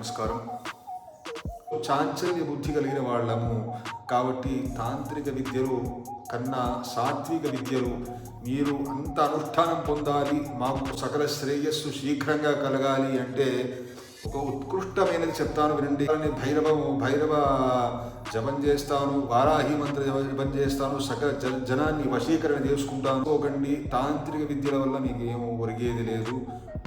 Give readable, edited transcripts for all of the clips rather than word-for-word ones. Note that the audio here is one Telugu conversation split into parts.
నమస్కారం. చాంచల్య బుద్ధి కలిగిన వాళ్ళము కాబట్టి తాంత్రిక విద్యలు కన్నా సాత్విక విద్యలు మీరు అంత అనుష్ఠానం పొందాలి, మాకు సకల శ్రేయస్సు శీఘ్రంగా కలగాలి అంటే ఒక ఉత్కృష్టమైనది చెప్తాను వినండి. భైరవ జపం చేస్తాను, వారాహి మంత్ర జపం చేస్తాను, సకల జనాన్ని వశీకరణ చేసుకుంటాను. ఒకండి తాంత్రిక విద్యల వల్ల మీకు ఏమో ఒరిగేది లేదు,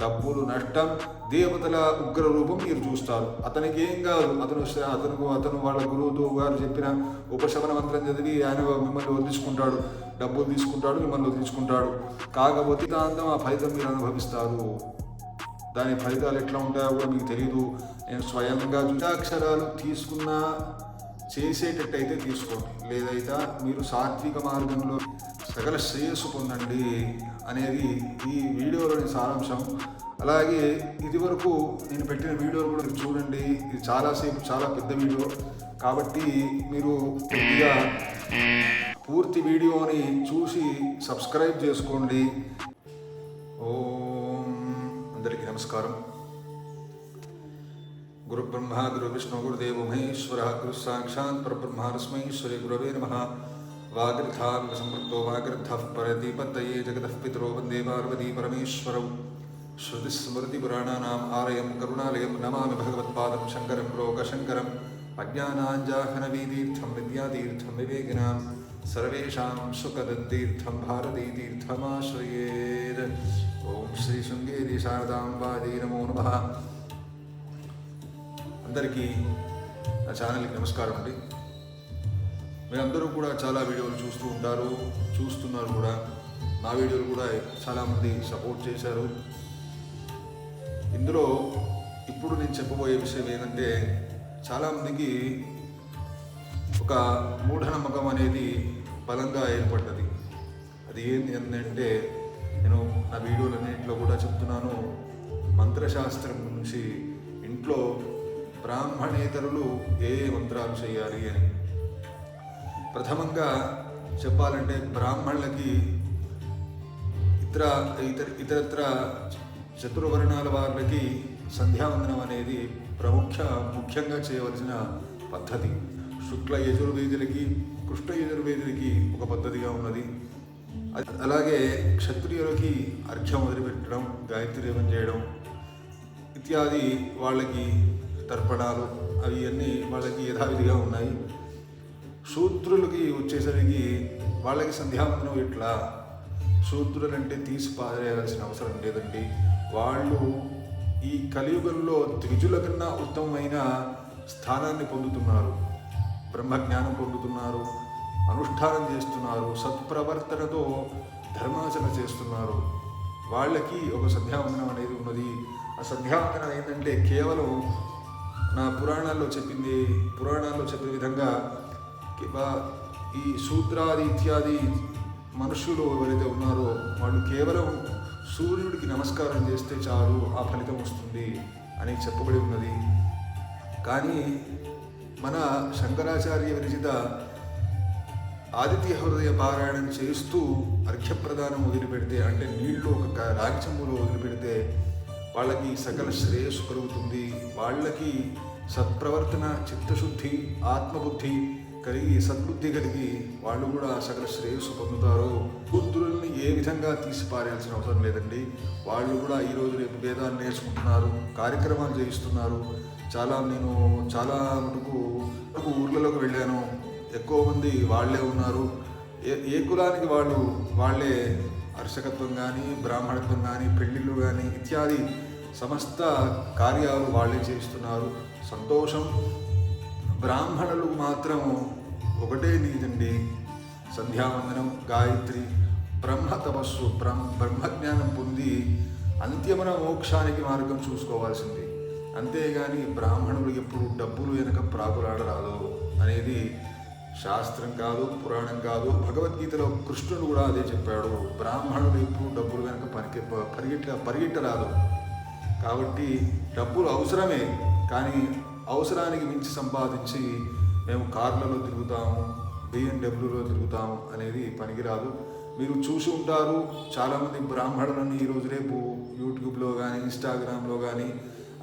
డబ్బులు నష్టం, దేవతల ఉగ్ర రూపం మీరు చూస్తారు. అతనికి ఏం కాదు, అతను వాళ్ళ గురువుతో గారు చెప్పిన ఉపశమన మంత్రం చదివి ఆయన మిమ్మల్ని వదిలించుకుంటాడు, డబ్బులు తీసుకుంటాడు, మిమ్మల్ని వదిలించుకుంటాడు. కాకపోతే దాంతో ఆ ఫలితం మీరు అనుభవిస్తారు. దాని ఫలితాలు ఎట్లా ఉంటాయో కూడా మీకు తెలియదు. నేను స్వయంగా అక్షరాలు తీసుకున్నా చేసేటట్టయితే తీసుకోండి, లేదైతే మీరు సాత్విక మార్గంలో సకల శ్రేయస్సు పొందండి అనేది ఈ వీడియోలోని సారాంశం. అలాగే ఇది వరకు నేను పెట్టిన వీడియోలు కూడా మీరు చూడండి. ఇది చాలా పెద్ద వీడియో కాబట్టి మీరు కొద్దిగా పూర్తి వీడియోని చూసి సబ్స్క్రైబ్ చేసుకోండి. అందరికీ నమస్కారం. గురు బ్రహ్మ గురు విష్ణు గురుదేవ మహేశ్వర గురు సాక్షాత్ పరబ్రహ్మ తస్మై శ్రీ గురవే నమః. వాగర్ధాంగ సంపృక్తో వాగర్ధః పరదీపత్తయే జగతః పితరో వందే పార్వతీ పరమేశ్వరౌ. శృతి స్మృతి పురాణానాం ఆలయం కరుణాలయం నమామి భగవత్పాదం శంకరం లోకశంకరం. అజ్ఞానాంజాహ్నవీతీర్థం విద్యాతీర్థం వివేకినాం సర్వేషాం సుఖదత్తీర్థం భారతీతీర్థమాశ్రయేత్. ఓం శ్రీ శృంగేరి శారదాంబాదే నమో నమః. అందరికీ నా ఛానల్కి నమస్కారం అండి. మీరందరూ కూడా చాలా వీడియోలు చూస్తూ ఉంటారు, చూస్తున్నారు కూడా. నా వీడియోలు కూడా చాలామంది సపోర్ట్ చేశారు. ఇందులో ఇప్పుడు నేను చెప్పబోయే విషయం ఏంటంటే, చాలామందికి ఒక మూఢనమ్మకం అనేది బలంగా ఏర్పడ్డది. అది ఏంటంటే, నేను నా వీడియోలన్నింటిలో కూడా చెప్తున్నాను, మంత్రశాస్త్రం గురించి ఇంట్లో బ్రాహ్మణేతరులు ఏ మంత్రాలు చేయాలి అని. ప్రథమంగా చెప్పాలంటే బ్రాహ్మణులకి ఇతరత్ర చతుర్వర్ణాల వారికి సంధ్యావందనం అనేది ముఖ్యంగా చేయవలసిన పద్ధతి. శుక్ల యజుర్వేదులకి, కృష్ణ యజుర్వేదులకి ఒక పద్ధతిగా ఉన్నది. అలాగే క్షత్రియులకి అర్ఘ్యం వదిలిపెట్టడం, గాయత్రి జపం చేయడం ఇత్యాది వాళ్ళకి తర్పణాలు అవి అన్నీ వాళ్ళకి యథావిధిగా ఉన్నాయి. శూద్రులకి వచ్చేసరికి వాళ్ళకి సంధ్యావందనం ఎట్లా? శూద్రులంటే తీసి పారేయాల్సిన అవసరం లేదండి. వాళ్ళు ఈ కలియుగంలో ద్విజుల కన్నా ఉత్తమమైన స్థానాన్ని పొందుతున్నారు, బ్రహ్మజ్ఞానం పొందుతున్నారు, అనుష్ఠానం చేస్తున్నారు, సత్ప్రవర్తనతో ధర్మాచరణ చేస్తున్నారు. వాళ్ళకి ఒక సంధ్యావందనం అనేది ఉన్నది. ఆ సంధ్యావందనం ఏంటంటే కేవలం నా పురాణాల్లో చెప్పిన విధంగా ఈ శూద్రాది ఇత్యాది మనుషులు ఎవరైతే ఉన్నారో వాళ్ళు కేవలం సూర్యుడికి నమస్కారం చేస్తే చాలు ఆ ఫలితం వస్తుంది అని చెప్పబడి ఉన్నది. కానీ మన శంకరాచార్య విరచిత ఆదిత్య హృదయ పారాయణం చేస్తూ అర్ఘ్యప్రదానం వదిలిపెడితే, అంటే నీళ్లు ఒక రాగి చెంబులో వదిలిపెడితే వాళ్ళకి సకల శ్రేయస్సు కలుగుతుంది. వాళ్ళకి సత్ప్రవర్తన, చిత్తశుద్ధి, ఆత్మబుద్ధి కలిగి సద్బుద్ధి కలిగి వాళ్ళు కూడా సకల శ్రేయస్సు పొందుతారు. బుద్ధుల్ని ఏ విధంగా తీసి పారేయాల్సిన అవసరం లేదండి. వాళ్ళు కూడా ఈరోజు రేపు వేదాన్ని నేర్చుకుంటున్నారు, కార్యక్రమాలు చేయిస్తున్నారు. నేను చాలా మటుకు ఊర్లలోకి వెళ్ళాను, ఎక్కువ మంది వాళ్ళే ఉన్నారు. ఏ కులానికి వాళ్ళే అర్చకత్వం కానీ, బ్రాహ్మణత్వం కానీ, పెళ్ళిళ్ళు కానీ ఇత్యాది సమస్త కార్యాలు వాళ్ళే చేస్తున్నారు. సంతోషం. బ్రాహ్మణులు మాత్రం ఒకటే నీదండి, సంధ్యావందనం, గాయత్రి, బ్రహ్మ తపస్సు, బ్రహ్మజ్ఞానం పొంది అంత్యమున మోక్షానికి మార్గం చూసుకోవాల్సింది. అంతేగాని బ్రాహ్మణులు ఎప్పుడు డబ్బులు వెనక ప్రాకులాడరాదు అనేది శాస్త్రం కాదు, పురాణం కాదు. భగవద్గీతలో కృష్ణుడు కూడా అదే చెప్పాడు. బ్రాహ్మణులు ఎప్పుడు డబ్బులు వెనక పరిగెట్టరాదు. కాబట్టి డబ్బులు అవసరమే, కానీ అవసరానికి మించి సంపాదించి మేము కార్లలో తిరుగుతాము, BMW తిరుగుతాము అనేది పనికిరాదు. మీరు చూసి ఉంటారు, చాలామంది బ్రాహ్మణులని ఈరోజు రేపు యూట్యూబ్లో కానీ, ఇన్స్టాగ్రామ్లో కానీ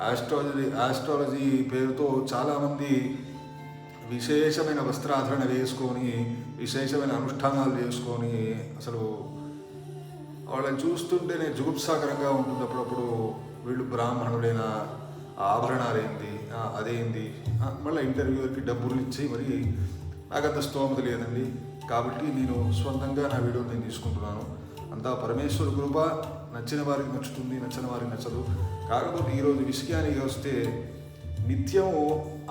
ఆస్ట్రాలజీ పేరుతో చాలామంది విశేషమైన వస్త్రాధరణ వేసుకొని విశేషమైన అనుష్ఠానాలు చేసుకొని అసలు వాళ్ళని చూస్తుంటేనే జుగుప్సాకరంగా ఉంటుంది. అప్పుడప్పుడు వీళ్ళు బ్రాహ్మణుడైన ఆభరణాలు ఏంది, అదేంది, మళ్ళీ ఇంటర్వ్యూకి డబ్బులు ఇచ్చి మరి నాకంత స్తోమత లేదండి. కాబట్టి నేను స్వంతంగా నా వీడియో నేను తీసుకుంటున్నాను. అంతా పరమేశ్వర కృప. నచ్చిన వారికి నచ్చుతుంది, నచ్చిన వారికి నచ్చదు. కాకపోతే ఈరోజు విషయానికి వస్తే నిత్యము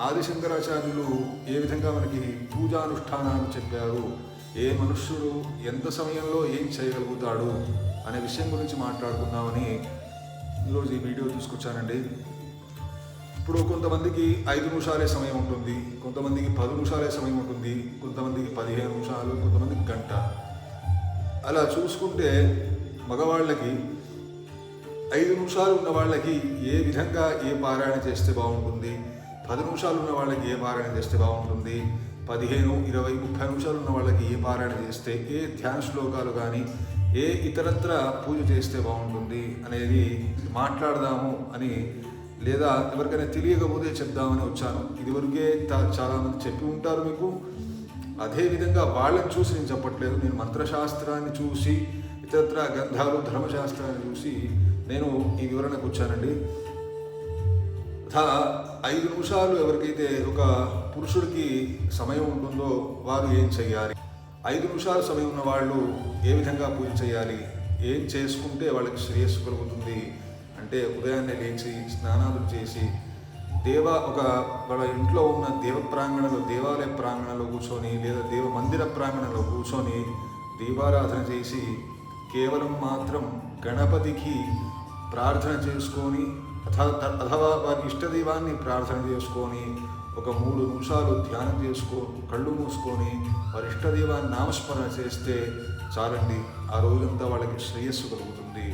ఆదిశంకరాచార్యులు ఏ విధంగా మనకి పూజానుష్ఠానాలు చెప్పారు, ఏ మనుష్యుడు ఎంత సమయంలో ఏం చేయగలుగుతాడు అనే విషయం గురించి మాట్లాడుకుందామని ఈరోజు ఈ వీడియో తీసుకొచ్చానండి. ఇప్పుడు కొంతమందికి 5 నిమిషాలే సమయం ఉంటుంది, కొంతమందికి 10 నిమిషాలే సమయం ఉంటుంది, కొంతమందికి 15 నిమిషాలు, కొంతమందికి గంట. అలా చూసుకుంటే మగవాళ్ళకి 5 నిమిషాలు ఉన్న వాళ్ళకి ఏ విధంగా ఏ పారాయణ చేస్తే బాగుంటుంది, 10 నిమిషాలు ఉన్న వాళ్ళకి ఏ పారాయణ చేస్తే బాగుంటుంది, 15, 20, 30 నిమిషాలు ఉన్న వాళ్ళకి ఏ పారాయణ చేస్తే, ఏ ధ్యాన శ్లోకాలు కానీ ఏ ఇతరత్ర పూజ చేస్తే బాగుంటుంది అనేది మాట్లాడదాము అని, లేదా ఎవరికైనా తెలియకపోతే చెప్దామని వచ్చాను. ఇదివరకే చాలామంది చెప్పి ఉంటారు మీకు. అదేవిధంగా వాళ్ళని చూసి నేను చెప్పట్లేదు, నేను మంత్రశాస్త్రాన్ని చూసి ఇతరత్ర గ్రంథాలు ధర్మశాస్త్రాన్ని చూసి నేను ఈ వివరణకు వచ్చానండి. 5 నిమిషాలు ఎవరికైతే ఒక పురుషుడికి సమయం ఉంటుందో వారు ఏం చేయాలి, 5 నిమిషాలు సమయం ఉన్న వాళ్ళు ఏ విధంగా పూజ చేయాలి, ఏం చేసుకుంటే వాళ్ళకి శ్రేయస్సు కలుగుతుంది అంటే ఉదయాన్నే లేచి స్నానాలు చేసి వాళ్ళ ఇంట్లో ఉన్న దేవాలయ ప్రాంగణంలో కూర్చొని లేదా దేవ మందిర ప్రాంగణంలో కూర్చొని దీపారాధన చేసి కేవలం మాత్రం గణపతికి ప్రార్థన చేసుకొని అథవా వారి ఇష్టదైవాన్ని ప్రార్థన చేసుకొని ఒక 3 నిమిషాలు ధ్యానం కళ్ళు మూసుకొని వారి ఇష్టదైవాన్ని నామస్మరణ చేస్తే చాలండి. ఆ రోజంతా వాళ్ళకి శ్రేయస్సు కలుగుతుంది.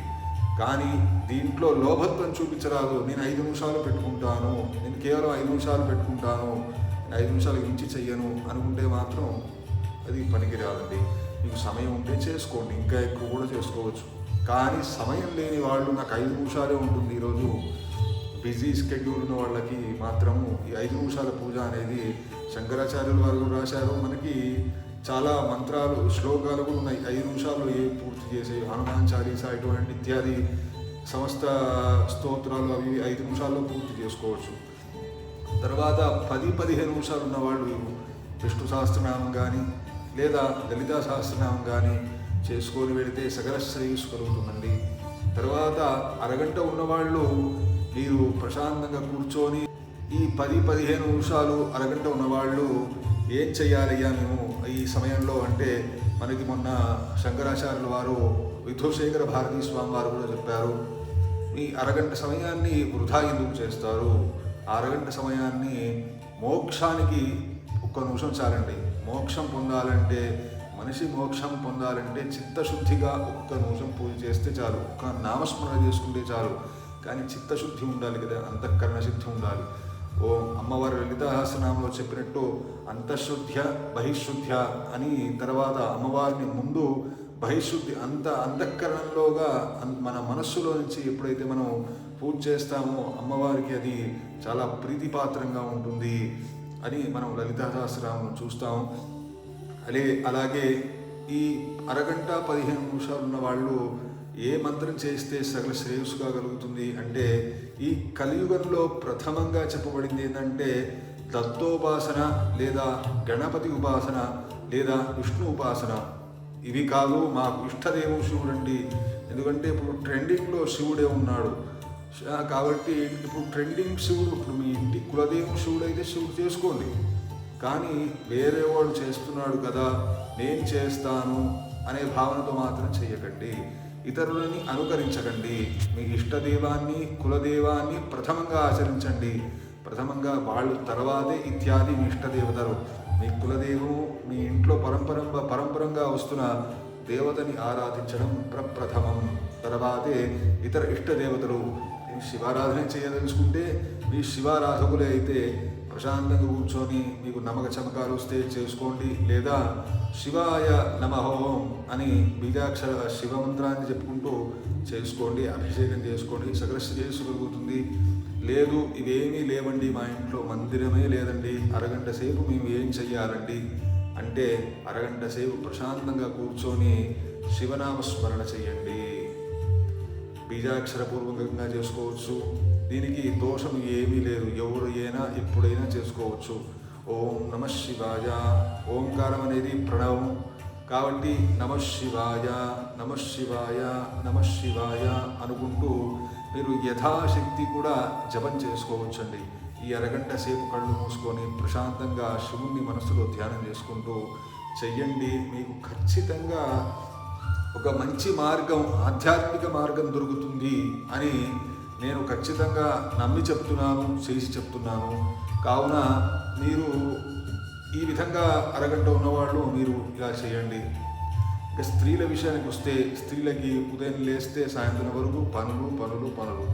కానీ దీంట్లో లోభత్వం చూపించరాదు. నేను 5 నిమిషాలు పెట్టుకుంటాను, నేను కేవలం 5 నిమిషాలు పెట్టుకుంటాను, నేను 5 నిమిషాలు మించి చెయ్యను అనుకుంటే మాత్రం అది పనికిరాదండి. మీకు సమయం ఉంటే చేసుకోండి, ఇంకా ఎక్కువ కూడా చేసుకోవచ్చు. కానీ సమయం లేని వాళ్ళు నాకు 5 నిమిషాలే ఉంటుంది, ఈరోజు బిజీ స్కెడ్యూల్ ఉన్న వాళ్ళకి మాత్రము ఈ 5 నిమిషాల పూజ అనేది శంకరాచార్యుల వారు కూడా రాశారు. మనకి చాలా మంత్రాలు శ్లోకాలు కూడా ఉన్నాయి 5 నిమిషాలు పూర్తి చేసే. హనుమాన్ చాలీసా ఇటువంటి ఇత్యాది సమస్త స్తోత్రాలు అవి 5 నిమిషాల్లో పూర్తి చేసుకోవచ్చు. తర్వాత 10-15 నిమిషాలు ఉన్నవాళ్ళు విష్ణు సహస్రనామం కానీ లేదా లలితా సహస్రనామం కానీ చేసుకొని వెళితే సకల శ్రేయస్సు కలుగుతుందండి. తర్వాత అరగంట ఉన్నవాళ్ళు మీరు ప్రశాంతంగా కూర్చొని ఈ 10-15 నిమిషాలు అరగంట ఉన్నవాళ్ళు ఏం చెయ్యాలయ్యా మేము ఈ సమయంలో అంటే, మనకి మొన్న శంకరాచార్యుల వారు విధుశేఖర భారతీ స్వామి వారు కూడా చెప్పారు, మీ అరగంట సమయాన్ని వృధా ఎందుకు చేస్తారు, ఆ అరగంట సమయాన్ని మోక్షానికి 1 నిమిషం చాలండి. మోక్షం పొందాలంటే మనిషి మోక్షం పొందాలంటే చిత్తశుద్ధిగా 1 నిమిషం పూజ చేస్తే చాలు, ఒక్క నామస్మరణ చేసుకుంటే చాలు. కానీ చిత్తశుద్ధి ఉండాలి కదా, అంతఃకరణ శుద్ధి ఉండాలి. అమ్మవారి లలితా సహస్రనామంలో చెప్పినట్టు అంతఃశుద్ధ్య బహిశుద్ధ్య అని, తర్వాత అమ్మవారిని ముందు బహిశుద్ధి అంతఃకరణంలోగా మన మనస్సులో నుంచి ఎప్పుడైతే మనం పూజ చేస్తామో అమ్మవారికి అది చాలా ప్రీతిపాత్రంగా ఉంటుంది అని మనం లలితా సహస్రనామం చూస్తాం. అలాగే ఈ అరగంట 15 నిమిషాలు ఉన్న వాళ్ళు ఏ మంత్రం చేస్తే సకల శ్రేయస్సుగా కలుగుతుంది అంటే, ఈ కలియుగంలో ప్రథమంగా చెప్పబడింది ఏంటంటే దత్తోపాసన లేదా గణపతి ఉపాసన లేదా విష్ణు ఉపాసన. ఇవి కాదు, మాకు ఇష్టదేవం శివుడండి. ఎందుకంటే ఇప్పుడు ట్రెండింగ్లో శివుడే ఉన్నాడు కాబట్టి ఇప్పుడు ట్రెండింగ్ శివుడు, ఇప్పుడు మీ ఇంటి కులదేవం శివుడు అయితే శివుడు చేసుకోండి. కానీ వేరే వాడు చేస్తున్నాడు కదా నేను చేస్తాను అనే భావనతో మాత్రం చేయకండి. ఇతరులని అనుకరించకండి. మీ ఇష్టదేవాన్ని కులదేవాన్ని ప్రథమంగా ఆచరించండి. ప్రథమంగా వాళ్ళు తర్వాతే ఇత్యాది మీ ఇష్టదేవతలు. మీ కులదేవము మీ ఇంట్లో పరంపరంగా వస్తున్న దేవతని ఆరాధించడం ప్రప్రథమం. తర్వాతే ఇతర ఇష్టదేవతలు. శివారాధన చేయదలుచుకుంటే మీ శివారాధకులే అయితే ప్రశాంతంగా కూర్చొని మీకు నమ్మక చమకాలు వస్తే చేసుకోండి, లేదా శివాయ నమః అని బీజాక్షర శివమంత్రాన్ని చెప్పుకుంటూ చేసుకోండి, అభిషేకం చేసుకోండి, సకల శ్రేయస్సు కలుగుతుంది. లేదు ఇవేమీ లేవండి, మా ఇంట్లో మందిరమే లేదండి, అరగంట సేపు మేము ఏం చెయ్యాలండి అంటే అరగంట సేపు ప్రశాంతంగా కూర్చొని శివనామస్మరణ చెయ్యండి. బీజాక్షరపూర్వకంగా చేసుకోవచ్చు. దీనికి దోషం ఏమీ లేదు, ఎవరు అయినా ఎప్పుడైనా చేసుకోవచ్చు. ఓం నమ శివాయ, ఓంకారం అనేది ప్రణవం కాబట్టి నమ శివాయ నమ శివాయ నమ శివాయ అనుకుంటూ మీరు యథాశక్తి కూడా జపం చేసుకోవచ్చండి. ఈ అరగంట సేపు కళ్ళు మూసుకొని ప్రశాంతంగా శివుణ్ణి మనసులో ధ్యానం చేసుకుంటూ చెయ్యండి. మీకు ఖచ్చితంగా ఒక మంచి మార్గం, ఆధ్యాత్మిక మార్గం దొరుకుతుంది అని నేను ఖచ్చితంగా నమ్మి చెప్తున్నాను, చేసి చెప్తున్నాను. కావున మీరు ఈ విధంగా అరగంట ఉన్నవాళ్ళు మీరు ఇలా చేయండి. ఇక స్త్రీల విషయానికి వస్తే, స్త్రీలకి ఉదయం లేస్తే సాయంత్రం వరకు పనులు పనులు పనులు,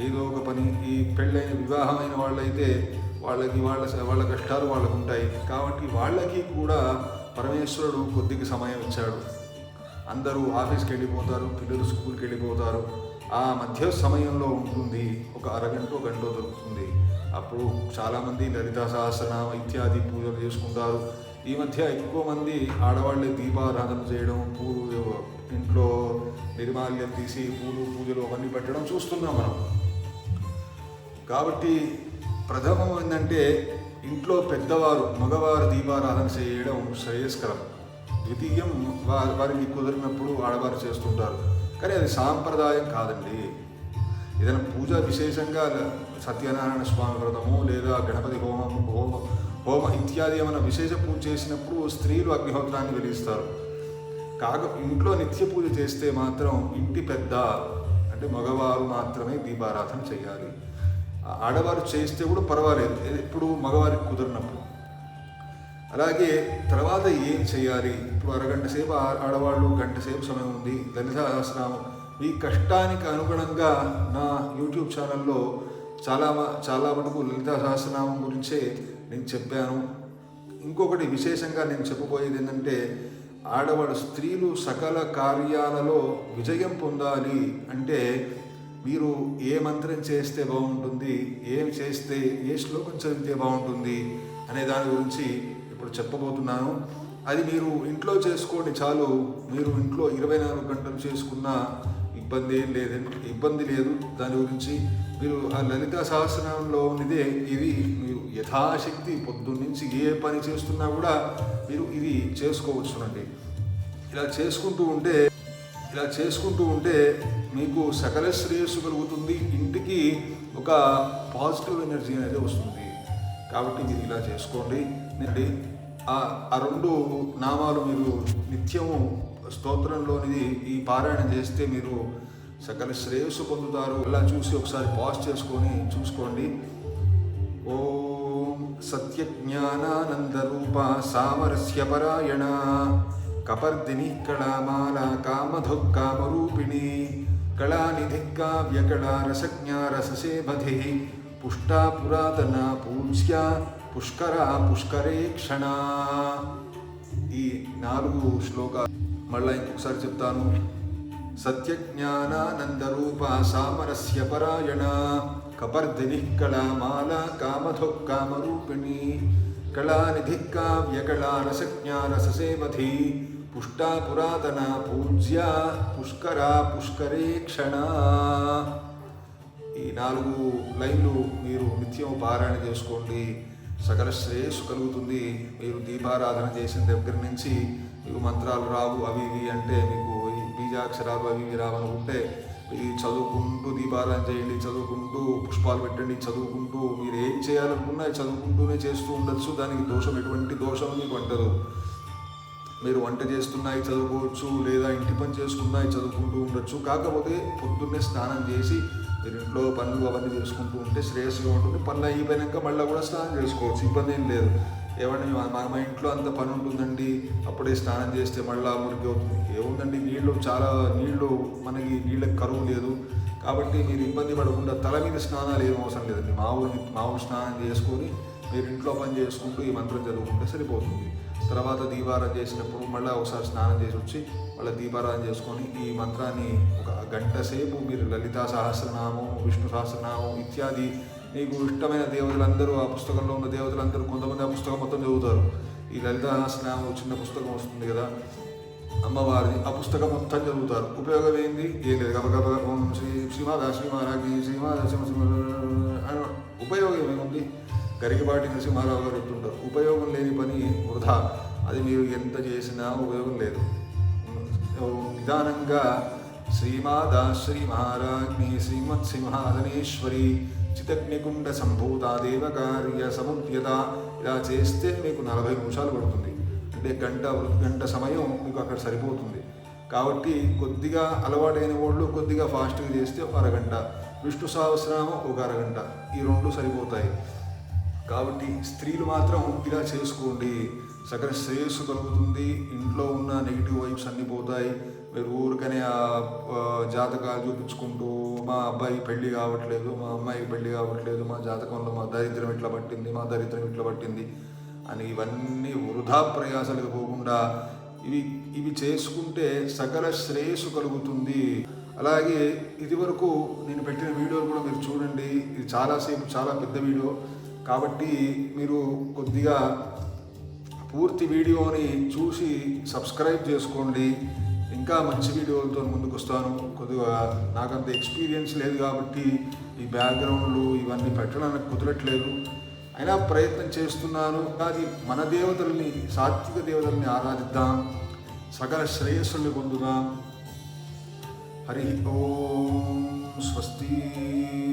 ఏదో ఒక పని. ఈ పెళ్ళైన వివాహమైన వాళ్ళైతే వాళ్ళకి వాళ్ళ కష్టాలు వాళ్ళకు ఉంటాయి. కాబట్టి వాళ్ళకి కూడా పరమేశ్వరుడు కొద్దిగా సమయం ఇచ్చాడు. అందరూ ఆఫీస్కి వెళ్ళిపోతారు, పిల్లలు స్కూల్కి వెళ్ళిపోతారు. ఆ మధ్య సమయంలో ఉంటుంది, ఒక అరగంట గంట దొరుకుతుంది. అప్పుడు చాలామంది లలితా సహస్రనామ ఇత్యాది పూజలు చేసుకుంటారు. ఈ మధ్య ఎక్కువ మంది ఆడవాళ్ళే దీపారాధన చేయడం, పూలు ఇంట్లో నిర్మాల్యం తీసి పూజలు అవన్నీ పెట్టడం చూస్తున్నాం మనం. కాబట్టి ప్రథమం ఏంటంటే ఇంట్లో పెద్దవారు, మగవారు దీపారాధన చేయడం శ్రేయస్కరం. ద్వితీయం వారికి కుదిరినప్పుడు ఆడవారు చేస్తుంటారు, కానీ అది సాంప్రదాయం కాదండి. ఏదైనా పూజ విశేషంగా సత్యనారాయణ స్వామి వ్రతము లేదా గణపతి హోమ ఇత్యాది ఏమైనా విశేష పూజ చేసినప్పుడు స్త్రీలు అగ్నిహోత్రాన్ని వెలిగిస్తారు. ఇంట్లో నిత్య పూజ చేస్తే మాత్రం ఇంటి పెద్ద అంటే మగవారు మాత్రమే దీపారాధన చేయాలి. ఆడవారు చేస్తే కూడా పర్వాలేదు, ఇప్పుడు మగవారికి కుదిరినప్పుడు. అలాగే తర్వాత ఏం చేయాలి? ఇప్పుడు అరగంట సేపు ఆడవాళ్ళు, గంట సేపు సమయం ఉంది. లలితా సహస్రనామం మీ కష్టానికి అనుగుణంగా నా యూట్యూబ్ ఛానల్లో చాలా మటుకు లలితా సహస్రనామం గురించే నేను చెప్పాను. ఇంకొకటి విశేషంగా నేను చెప్పబోయేది ఏంటంటే, ఆడవాళ్ళు స్త్రీలు సకల కార్యాలలో విజయం పొందాలి అంటే మీరు ఏ మంత్రం చేస్తే బాగుంటుంది, ఏం చేస్తే, ఏ శ్లోకం చదివితే బాగుంటుంది అనే దాని గురించి ఇప్పుడు చెప్పబోతున్నాను. అది మీరు ఇంట్లో చేసుకోండి చాలు. మీరు ఇంట్లో 24 గంటలు చేసుకున్న ఇబ్బంది లేదు. దాని గురించి మీరు ఆ లలితా సహస్రనామంలో ఉన్నదే ఇది మీరు యథాశక్తి పొద్దున్నుంచి ఏ పని చేస్తున్నా కూడా మీరు ఇది చేసుకోవచ్చునండి. ఇలా చేసుకుంటూ ఉంటే మీకు సకల శ్రేయస్సు కలుగుతుంది. ఇంటికి ఒక పాజిటివ్ ఎనర్జీ అనేది వస్తుంది. కాబట్టి మీరు ఇలా చేసుకోండి. ఆ 2 నామాలు మీరు నిత్యము స్తోత్రంలోనిది ఈ పారాయణం చేస్తే మీరు సకల శ్రేయస్సు పొందుతారు. ఇలా చూసి ఒకసారి పాజ్ చేసుకొని చూసుకోండి. ఓం సత్యజ్ఞానానందరూప సామరస్య పరాయణ కపర్దిని కళామాల కామధుక్కామరూపిణి కళానిధి కావ్యకళా రసజ్ఞా రససేబధి పుష్టా పురాతన పూజ్య పుష్కరే క్షణ. ఈ 4 శ్లోకాలు మళ్ళీ ఇంకొకసారి చెప్తాను. సత్యజ్ఞానానందరూప సామరస్య పరాయణ కపర్దిని కళామాల కామధుక్కామరూపిణి కళానిధి కావ్యకళా రసజ్ఞా రససేబధి పుష్టా పురాతన పూజ్య పుష్కరే క్షణ. ఈ 4 లైన్లు మీరు నిత్యం పారాయణ చేసుకోండి. సకల శ్రేయస్సు కలుగుతుంది. మీరు దీపారాధన చేసిన దగ్గర నుంచి మీకు మంత్రాలు రావు అవి ఇవి అంటే, మీకు ఈ బీజాక్షరాలు అవి ఇవి రావనుకుంటే ఇది చదువుకుంటూ దీపారాధన చేయండి, చదువుకుంటూ పుష్పాలు పెట్టండి, చదువుకుంటూ మీరు ఏం చేయాలనుకున్నా చదువుకుంటూనే చేస్తూ ఉండొచ్చు. దానికి ఎటువంటి దోషం మీకు అంటదు. మీరు వంట చేస్తున్నాయి చదువుకోవచ్చు, లేదా ఇంటి పని చేసుకున్నాయి చదువుకుంటూ ఉండొచ్చు. కాకపోతే పొద్దున్నే స్నానం చేసి మీరు ఇంట్లో పనులు అవన్నీ చేసుకుంటూ ఉంటే శ్రేయస్సుగా ఉంటుంది. పనులు అయిపోయాక మళ్ళీ కూడా స్నానం చేసుకోవచ్చు, ఇబ్బంది ఏం లేదు. ఏమంటే మా ఇంట్లో అంత పని ఉంటుందండి, అప్పుడే స్నానం చేస్తే మళ్ళీ మురికి అవుతుంది. ఏముందండి, నీళ్ళు మనకి నీళ్ళకి కరువు లేదు. కాబట్టి మీరు ఇబ్బంది పడకుండా తల మీద స్నానాలు ఏం అవసరం లేదండి. మామూలు స్నానం చేసుకొని మీరు ఇంట్లో పని చేసుకుంటూ ఈ మంత్రం చదువుకుంటే సరిపోతుంది. తర్వాత దీపారాధన చేసినప్పుడు మళ్ళీ ఒకసారి స్నానం చేసి వచ్చి మళ్ళీ దీపారాధన చేసుకొని ఈ మంత్రాన్ని ఒక గంట సేపు మీరు లలితా సహస్రనామం, విష్ణు సహస్రనామం ఇత్యాది నీకు ఇష్టమైన దేవతలందరూ, ఆ పుస్తకంలో ఉన్న దేవతలందరూ, కొంతమంది ఆ పుస్తకం మొత్తం చదువుతారు. ఈ లలిత సహస్రనామం చిన్న పుస్తకం వస్తుంది కదా అమ్మవారిది, ఆ పుస్తకం మొత్తం చదువుతారు. ఉపయోగం ఏంది? ఏం లేదు. గబగబ ఓం శ్రీ శ్రీమాదా శ్రీమహారాజ్ఞి శ్రీమాదా ఉపయోగం ఏముంది? గరికపాటి నరసింహారావు గారు చెప్తుంటారు, ఉపయోగం లేని పని వృధా, అది మీరు ఎంత చేసినా ఉపయోగం లేదు. నిదానంగా శ్రీమాదా శ్రీమహారాజ్ఞి శ్రీమత్సింహాసనేశ్వరి చితగ్నికుండ సంభూత దేవకార్య సముద్యత, ఇలా చేస్తే మీకు 40 నిమిషాలు పడుతుంది. అంటే గంట సమయం మీకు అక్కడ సరిపోతుంది. కాబట్టి కొద్దిగా అలవాటైన వాళ్ళు కొద్దిగా ఫాస్ట్గా చేస్తే ఒక అరగంట, విష్ణు సహస్రనామం ఒక అరగంట, ఈ 2 సరిపోతాయి. కాబట్టి స్త్రీలు మాత్రం ఇలా చేసుకోండి, సకల శ్రేయస్సు కలుగుతుంది. ఇంట్లో ఉన్న నెగిటివ్ వైబ్స్ అన్నీ పోతాయి. మీరు ఊరికనే జాతకాలు చూపించుకుంటూ మా అబ్బాయి పెళ్ళి కావట్లేదు, మా అమ్మాయికి పెళ్ళి కావట్లేదు, మా జాతకంలో మా దరిద్రం ఇట్లా పట్టింది, మా దరిద్రం ఇట్లా పట్టింది అని ఇవన్నీ వృధా ప్రయాసాలకు పోకుండా ఇవి చేసుకుంటే సకల శ్రేయస్సు కలుగుతుంది. అలాగే ఇదివరకు నేను పెట్టిన వీడియోలు కూడా మీరు చూడండి. ఇది చాలా పెద్ద వీడియో కాబట్టి మీరు కొద్దిగా పూర్తి వీడియోని చూసి సబ్స్క్రైబ్ చేసుకోండి. ఇంకా మంచి వీడియోలతో ముందుకు వస్తాను. కొద్దిగా నాకంత ఎక్స్పీరియన్స్ లేదు కాబట్టి ఈ బ్యాక్గ్రౌండ్లు ఇవన్నీ పెట్టడానికి కుదరట్లేదు, అయినా ప్రయత్నం చేస్తున్నాను. అది మన దేవతల్ని, సాత్విక దేవతల్ని ఆరాధిద్దాం, సకల శ్రేయస్సుల్ని పొందుదాం. హరి ఓం స్వస్తి.